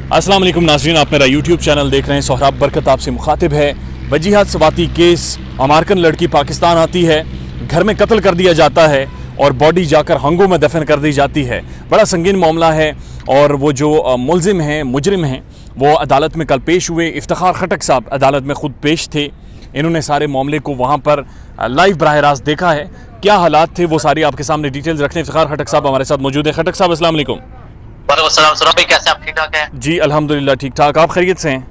अस्सलाम वालेकुम नाज़रीन, आप मेरा यूट्यूब चैनल देख रहे हैं। सोहराब बरकत आपसे मुखातिब है। वजीहत सवाती केस, अमेरिकन लड़की पाकिस्तान आती है, घर में कत्ल कर दिया जाता है और बॉडी जाकर हंगों में दफन कर दी जाती है। बड़ा संगीन मामला है और वो जो मुलजिम हैं, मुजरिम हैं, वो अदालत में कल पेश हुए। इफ्तिखार खटक साहब अदालत में ख़ुद पेश थे। इन्होंने सारे मामले को वहाँ पर लाइव बराह रास्त देखा है। क्या हालात थे वो सारी आपके सामने डिटेल्स रखने इफ्तिखार खटक साहब हमारे साथ मौजूद है। खटक साहब अस्सलाम वालेकुम। कैसे आप ठीक ठाक हैं? जी अल्हम्दुलिल्लाह ठीक ठाक, आप खैरियत से हैं?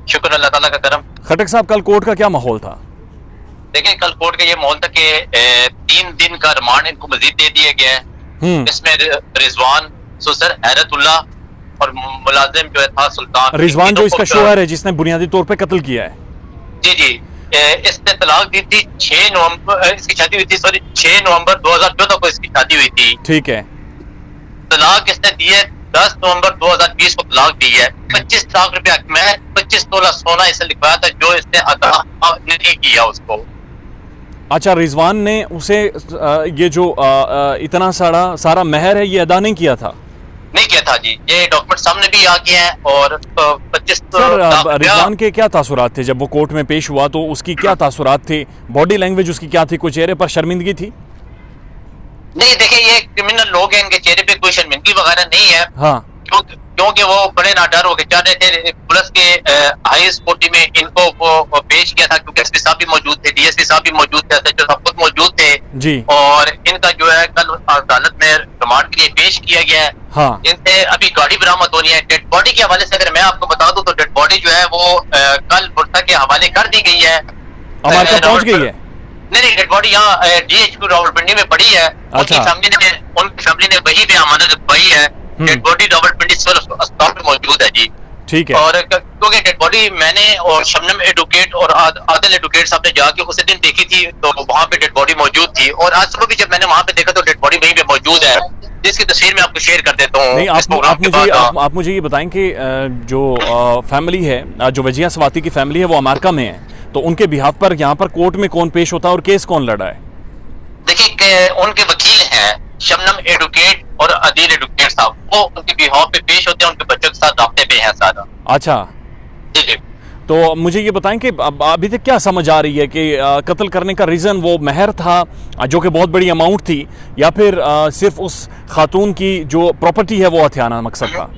शुक्र अल्लाह ताला का करम। खटक साहब, कल कोर्ट का क्या माहौल था? देखिए, कल कोर्ट का ये माहौल था कि 3 दिन का रिमांड इनको मजीद दे दिया गया है। इसमें रिजवान, सुसर, हैरतुल्लाह और मुलाजिम जो था सुल्तान। रिजवान जो इसका शोहर है जिसने बुनियादी तौर पे कत्ल किया है। जी, इसने तलाक दी थी 6 नवंबर, इसकी शादी हुई थी 6 नवंबर 2014 को इसकी शादी हुई थी। ठीक है। तलाक इसने दी है 10 नवंबर 2020 को तलाक दी है। 25 लाख रुपया में 25 तोला सोना इसे लिखवाया था जो इसने अदा नहीं किया उसको। अच्छा, रिजवान ने उसे ये जो इतना सारा महर है ये अदा नहीं किया था? नहीं किया था जी, ये डॉक्यूमेंट सामने भी आ गए हैं। और 25 रिजवान के क्या तासुरात थे जब वो कोर्ट में पेश हुआ? तो उसकी क्या तासुरात थे? बॉडी लैंग्वेज उसकी क्या थी? कोई चेहरे पर शर्मिंदगी थी? नहीं, देखिए ये क्रिमिनल लोग हैं, इनके चेहरे पे कोई शर्मिंदगी वगैरह नहीं है। हाँ, क्योंकि वो बड़े नाडर होकर चाह रहे थे। पुलिस के हाई कोर्ट में इनको वो पेश किया था क्योंकि एसपी साहब भी मौजूद थे, डीएसपी साहब भी मौजूद थे, एसएचओ साहब खुद मौजूद थे जी। और इनका जो है कल अदालत में रिमांड के लिए पेश किया गया है। हाँ। इनसे अभी गाड़ी बरामद होनी है। डेड बॉडी के हवाले से अगर मैं आपको बता दूं तो डेड बॉडी जो है वो कल पुलिस के हवाले कर दी गई है। अमेरिका पहुंच गई है? नहीं, डेड बॉडी यहाँ डीएचक्यू रावलपिंडी में पड़ी है। उनकी फैमिली ने वही पे अमानत रखवाई है। डेड बॉडी रावलपिंडी सिविल अस्पताल में मौजूद है जी। ठीक है। और क्योंकि डेड बॉडी मैंने और शबनम एडवोकेट और आदिल एडवोकेट साहब ने जाके उस दिन देखी थी तो वहाँ पे डेड बॉडी मौजूद थी। और आज सुबह भी जब मैंने वहाँ पे देखा तो डेड बॉडी वहीं पे मौजूद है, जिसकी तस्वीर मैं आपको शेयर कर देता हूँ। आप मुझे ये बताएं कि जो फैमिली है, जो वजीहा सवाती की फैमिली है वो अमेरिका में है, तो उनके बिहाफ पर यहाँ पर कोर्ट में कौन पेश होता है और केस कौन लड़ा है? देखिए, उनके वकील हैं शबनम एडवोकेट और आदिल एडवोकेट साहब, वो उनके बिहाफ पे पेश होते हैं, उनके बच्चों के साथ राब्ते पे हैं सारा। अच्छा जी। तो मुझे ये बताएं कि अभी तक क्या समझ आ रही है कि कत्ल करने का रीज़न वो महर था जो कि बहुत बड़ी अमाउंट थी, या फिर सिर्फ उस खातून की जो प्रॉपर्टी है वो हथियाना मकसद था?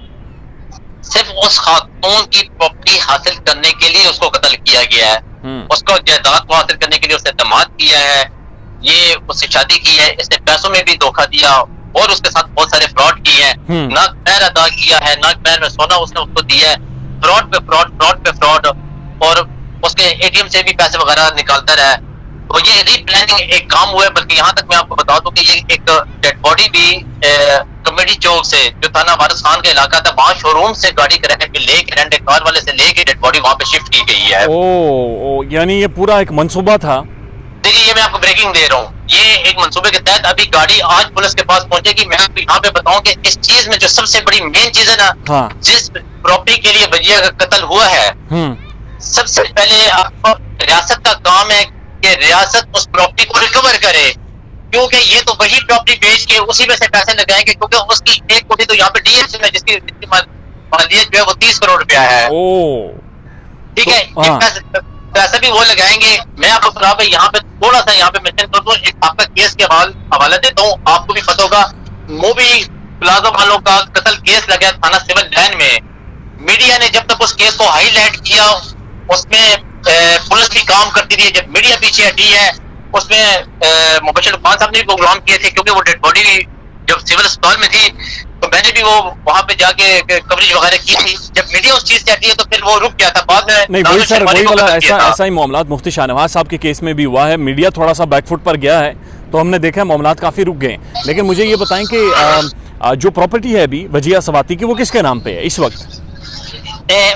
सिर्फ उस खातून की प्रॉपर्टी हासिल करने के लिए उसको कत्ल किया गया है। उसको जायदाद को हासिल करने के लिए उसने दमाद किया है, ये उससे शादी की है, इसने पैसों में भी धोखा दिया और उसके साथ बहुत सारे फ्रॉड किए हैं। नाक पैर अदा किया है, नाक पैर में सोना उसने उसको दिया है, फ्रॉड पे फ्रॉड, और उसके एटीएम से भी पैसे वगैरह निकालता रहा है। तो ये रीप्लानिंग एक काम हुआ है। बल्कि यहाँ तक मैं आपको बता दूं कि ये एक डेड बॉडी भी कमेटी चौक से जो थाना वारिस खान का इलाका था वहाँ शोरूम से गाड़ी करके लेके रेंट कार वाले से लेके डेड बॉडी वहाँ पे शिफ्ट की गई है। ओ, यानी ये पूरा एक मंसूबा था। देखिए, ये मैं आपको ब्रेकिंग दे रहा हूँ, ये एक मंसूबे के तहत अभी गाड़ी आज पुलिस के पास पहुंचेगी। मैं आपको यहाँ पे बताऊं कि इस चीज में जो सबसे बड़ी मेन चीज है ना, हाँ। जिस प्रॉपर्टी के लिए वजीहा का कत्ल हुआ है, सबसे पहले आपको रियासत का काम है कि रियासत उस प्रॉपर्टी को रिकवर करे, क्योंकि ये तो वही प्रॉपर्टी बेच के उसी में से पैसे लगाएंगे, क्योंकि उसकी एक कोठी तो यहाँ पे डीएस में जिसकी मालियत जो है वो 30 करोड़ रुपया है। ठीक है, पैसे भी वो लगाएंगे। मैं आपको खराब है यहाँ पे थोड़ा सा यहाँ पे मेंशन कर दूं, एक आपका केस के हवाला देता हूँ, आपको भी पता होगा। मूवी प्लाजा वालों का कत्ल केस लगा थाना सिविल लाइन में। मीडिया ने जब तक उस केस को हाईलाइट किया उसमें पुलिस भी काम करती रही। जब मीडिया पीछे हटी है उसमें मुबशर खान साहब ने भी प्रोग्राम किए थे, क्योंकि वो डेड बॉडी जब सिविल अस्पताल में थी तो मैंने भी वो वहाँ पे जाके कवरेज वगैरह की थी। जब मीडिया उस चीज से हटी है तो फिर वो रुक गया था। बाद में नहीं, वही सर, वही वाला ऐसा ही मामला मुफ्ती शाहनवाज साहब के केस में भी हुआ है। मीडिया थोड़ा सा बैकफुट पर गया है तो हमने देखा है मामला काफी रुक गए। लेकिन मुझे ये बताएं कि जो प्रॉपर्टी है अभी वजीहा सवाती की वो किसके नाम पे है इस वक्त?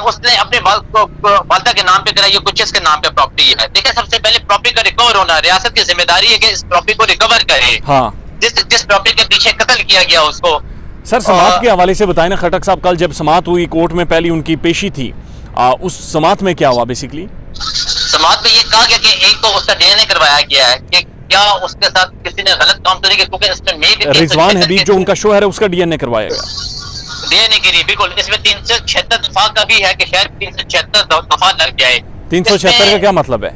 उसने अपने वालदा के नाम पे कराई है, कुछ इसके नाम पे प्रॉपर्टी है। देखिए, सबसे पहले प्रॉपर्टी का रिकवर होना रियासत की जिम्मेदारी है कि इस प्रॉपर्टी को रिकवर करे। हाँ। जिस प्रॉपर्टी के पीछे कत्ल किया गया उसको। सर, समात के हवाले से बताएं ना खटक साहब, कल जब समात हुई कोर्ट में पहली उनकी पेशी थी, उस समात में क्या हुआ? बेसिकली समात में ये कहा गया कि एक तो उसका डीएनए करवाया गया है कि क्या उसके साथ किसी ने गलत काम तो नहीं किया, क्योंकि इसमें रिजवान हबीब जो उनका शोहर है उसका डीएनए करवाया गया। دینے کے لیے بالکل اس میں 376 دفعہ کا بھی ہے کہ شاید 376 دفعہ لگ جائے. 376 کا کیا مطلب ہے؟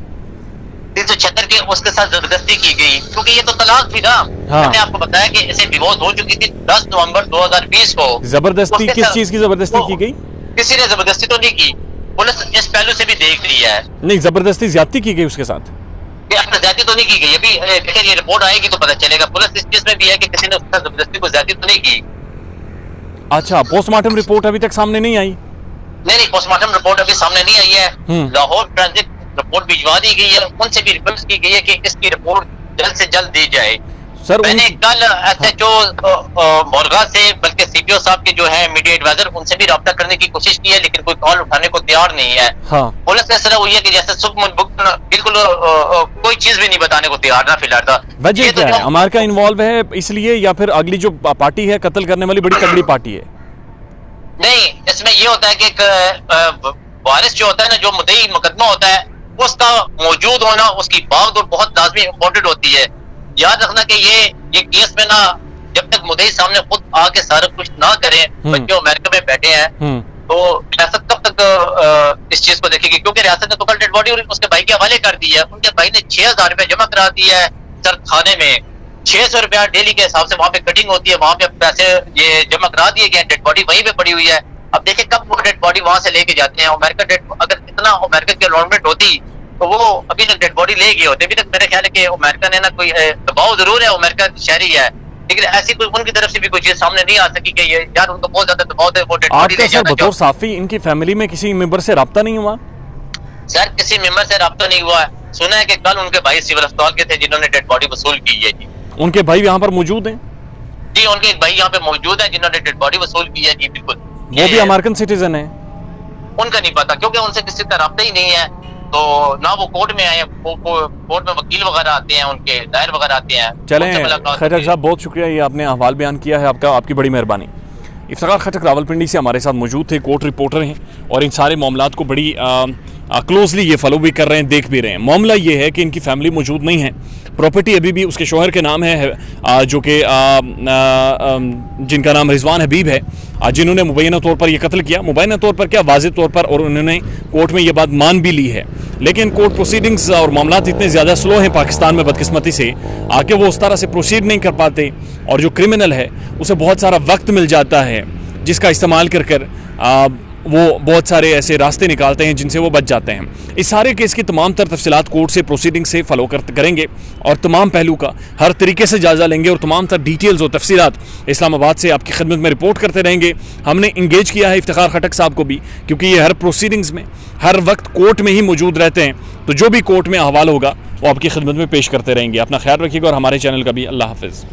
376 کے اس کے ساتھ زبردستی کی گئی کیونکہ یہ تو طلاق تھی نا. میں نے آپ کو بتایا کہ اسے ڈیورس ہو چکی تھی 10 نومبر 2020 کو. زبردستی کس چیز کی زبردستی کی گئی؟ کسی نے زبردستی تو نہیں کی, پولیس اس پہلو سے بھی دیکھ رہی ہے. نہیں, زبردستی زیادتی کی گئی اس کے ساتھ؟ زیادتی تو نہیں کی گئی, ابھی دیکھیں یہ رپورٹ آئے گی تو پتہ چلے گا. پولیس اس چیز میں بھی ہے کہ کسی نے اس کا زبردستی کو زیادتی تو نہیں کی. اچھا, پوسٹ مارٹم رپورٹ ابھی تک سامنے نہیں آئی؟ نہیں, پوسٹ مارٹم رپورٹ ابھی سامنے نہیں آئی ہے. لاہور ٹرانزٹ رپورٹ بھجوا دی گئی ہے, ان سے بھی ریکویسٹ کی گئی ہے کہ اس کی رپورٹ جلد سے جلد دی جائے. سر میں نے کل ایس ایچ او مورگا سے بلکہ سی پی او صاحب کے جو ہے میڈیا ایڈوائزر ان سے بھی رابطہ کرنے کی کوشش کی ہے لیکن کوئی کال اٹھانے کو تیار نہیں ہے. پولیس اس طرح ہوئی ہے کہ جیسے بالکل کوئی چیز بھی نہیں بتانے کو تیار نہ فی الحال تھا. وجہ کیا ہے؟ امریکہ انوالو ہے اس لیے یا پھر اگلی جو پارٹی ہے قتل کرنے والی بڑی تگڑی پارٹی ہے؟ نہیں, اس میں یہ ہوتا ہے کہ ایک وارث جو ہوتا ہے نا, جو مدعی مقدمہ ہوتا ہے اس کا موجود ہونا, اس کی باغ دور بہت لازمی امپورٹنٹ ہوتی ہے. یاد رکھنا کہ یہ کیس میں نا جب تک مدعی سامنے خود آ کے سارا کچھ نہ کرے, بچے امریکہ میں بیٹھے ہیں تو ریاست کب تک اس چیز کو دیکھے گی, کیونکہ ریاست نے تو کل ڈیڈ باڈی اس کے بھائی کے حوالے کر دی ہے. ان کے بھائی نے 6,000 روپے جمع کرا دیا ہے سر تھانے میں. 600 روپیہ ڈیلی کے حساب سے وہاں پہ کٹنگ ہوتی ہے, وہاں پہ پیسے یہ جمع کرا دیے گئے. ڈیڈ باڈی وہیں پہ پڑی ہوئی ہے. اب دیکھیں کب وہ ڈیڈ باڈی وہاں سے لے کے جاتے ہیں. امریکہ اگر اتنا امریکہ کی الانومنٹ ہوتی تو وہ ابھی تک ڈیڈ باڈی لے گئے ہوتے. ابھی تک میرے خیال ہے کہ امریکہ نے نا کوئی دباؤ ضرور ہے, امریکہ شہری ہے, لیکن ایسی کوئی ان کی طرف سے بھی کوئی چیز سامنے نہیں آ سکی کہ یہ یار ان کو بہت زیادہ دباؤ ہے وہ ڈیڈ باڈی لے جانا. بطور صحافی ان کی فیملی میں کسی ممبر سے رابطہ نہیں ہوا؟ سر کسی ممبر سے رابطہ نہیں ہوا ہے. سنا ہے کہ کل ان کے بھائی سول اسپتال کے تھے جنہوں نے ڈیڈ باڈی وصول کی ہے. جی ان کے بھائی یہاں پر موجود ہیں؟ جی ان کے ایک بھائی یہاں پہ موجود ہیں جنہوں نے ڈیڈ باڈی وصول کی ہے. جی بالکل. وہ بھی امریکن سٹیزن ہیں؟ ان کا نہیں پتا کیونکہ ان سے کسی کا رابطہ ہی نہیں ہے. تو نہ وہ کورٹ میں آئے ہیں, کورٹ میں وکیل وغیرہ آتے ہیں, ان کے دائر وغیرہ آتے ہیں. چلیں خٹک صاحب بہت شکریہ, یہ آپ نے احوال بیان کیا ہے, آپ کی بڑی مہربانی. افتخار خٹک راولپنڈی سے ہمارے ساتھ موجود تھے, کورٹ رپورٹر ہیں اور ان سارے معاملات کو بڑی کلوزلی یہ فالو بھی کر رہے ہیں, دیکھ بھی رہے ہیں. معاملہ یہ ہے کہ ان کی فیملی موجود نہیں ہے, پراپرٹی ابھی بھی اس کے شوہر کے نام ہے جو کہ جن کا نام رضوان حبیب ہے, جنہوں نے مبینہ طور پر یہ قتل کیا. مبینہ طور پر کیا, واضح طور پر, اور انہوں نے کورٹ میں یہ بات مان بھی لی ہے. لیکن کورٹ پروسیڈنگز اور معاملات اتنے زیادہ سلو ہیں پاکستان میں بدقسمتی سے کہ وہ اس طرح سے پروسیڈ نہیں کر پاتے, اور جو کرمنل ہے اسے بہت سارا وقت مل جاتا ہے جس کا استعمال کر وہ بہت سارے ایسے راستے نکالتے ہیں جن سے وہ بچ جاتے ہیں. اس سارے کیس کی تمام تر تفصیلات کورٹ سے پروسیڈنگ سے فالو کریں گے اور تمام پہلو کا ہر طریقے سے جائزہ لیں گے, اور تمام تر ڈیٹیلز اور تفصیلات اسلام آباد سے آپ کی خدمت میں رپورٹ کرتے رہیں گے. ہم نے انگیج کیا ہے افتخار خٹک صاحب کو بھی, کیونکہ یہ ہر پروسیڈنگز میں ہر وقت کورٹ میں ہی موجود رہتے ہیں, تو جو بھی کورٹ میں احوال ہوگا وہ آپ کی خدمت میں پیش کرتے رہیں گے. اپنا خیال رکھیے گا اور ہمارے چینل کا بھی. اللہ حافظ.